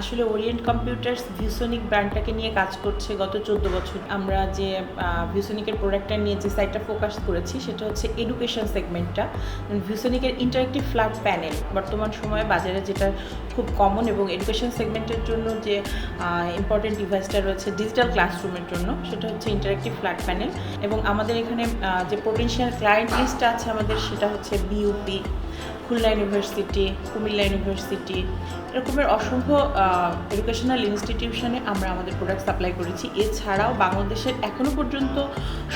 আসলে Orient computers ViewSonic ব্র্যান্ডটাকে নিয়ে কাজ করছে গত 14 বছর। আমরা যে ভিউসনিকের প্রোডাক্টটা নিয়ে যে সাইটটা ফোকাস করেছি সেটা হচ্ছে এডুকেশন সেগমেন্টটা। ভিউসনিকের ইন্টারেক্টিভ ফ্ল্যাট প্যানেল বর্তমান সময়ে বাজারে যেটা খুব কমন, এবং এডুকেশন সেগমেন্টের জন্য যে ইম্পর্টেন্ট ডিভাইসটা রয়েছে ডিজিটাল ক্লাসরুমের জন্য, সেটা হচ্ছে ইন্টারেক্টিভ ফ্ল্যাট প্যানেল। এবং আমাদের এখানে যে পোটেনশিয়াল ক্লায়েন্ট লিস্টটা আছে আমাদের, সেটা হচ্ছে BUP, Khulna university, Comilla university, এরকমের অসংখ্য এডুকেশনাল ইনস্টিটিউশনে আমরা আমাদের প্রোডাক্ট সাপ্লাই করেছি। এছাড়াও বাংলাদেশের এখনও পর্যন্ত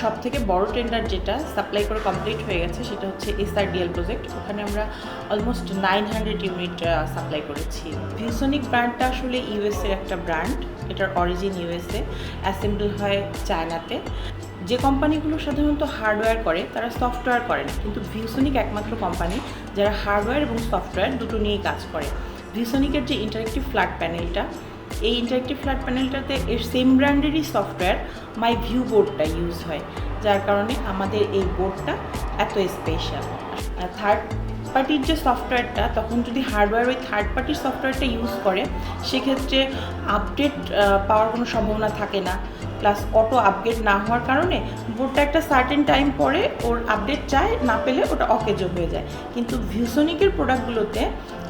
সবথেকে বড় টেন্ডার যেটা সাপ্লাই করে কমপ্লিট হয়ে গেছে সেটা হচ্ছে এসআরডিএল প্রজেক্ট। ওখানে আমরা অলমোস্ট 900 ইউনিট সাপ্লাই করেছি। ভিউসনিক ব্র্যান্ডটা আসলে ইউএসএর একটা ব্র্যান্ড, এটার অরিজিন ইউএসএ, অ্যাসেম্বল হয় চায়নাতে। যে কোম্পানিগুলো সাধারণত হার্ডওয়্যার করে তারা সফটওয়্যার করে না, কিন্তু ভিউসনিক একমাত্র কোম্পানি যারা হার্ডওয়্যার এবং সফটওয়্যার দুটো নিয়েই কাজ করে। ভিউসনিকের যে ইন্টারেক্টিভ ফ্ল্যাট প্যানেলটা, এই ইন্টারেক্টিভ ফ্ল্যাট প্যানেলটাতে এর সেম ব্র্যান্ডেরই সফটওয়্যার মাই ভিউ বোর্ডটা ইউজ হয়, যার কারণে আমাদের এই বোর্ডটা এত স্পেশাল। থার্ড পার্টির যে সফটওয়্যারটা, তখন যদি হার্ডওয়্যার ওই থার্ড পার্টির সফটওয়্যারটা ইউজ করে সেক্ষেত্রে আপডেট পাওয়ার কোনো সম্ভাবনা থাকে না, প্লাস অটো আপডেট না হওয়ার কারণে বোর্ডটা একটা সার্টেন টাইম পরে ওর আপডেট চায়, না পেলে ওটা অকেজো হয়ে যায়। কিন্তু ভিউসনিকের প্রোডাক্টগুলোতে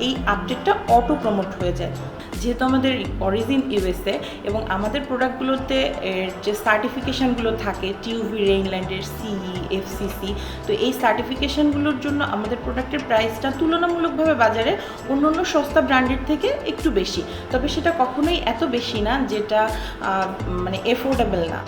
এই আপডেটটা অটো প্রমোট হয়ে যায়। যেহেতু আমাদের অরিজিন ইউএসএ এবং আমাদের প্রোডাক্টগুলোতে এর যে সার্টিফিকেশানগুলো থাকে টিউভি, রেইনল্যান্ডের, সিই, এফসিসি, তো এই সার্টিফিকেশানগুলোর জন্য আমাদের প্রোডাক্টের প্রাইসটা তুলনামূলকভাবে বাজারে অন্য অন্য সস্তা ব্র্যান্ডের থেকে একটু বেশি, তবে সেটা কখনোই এত বেশি না যেটা মানে এফোর্ডেবল না।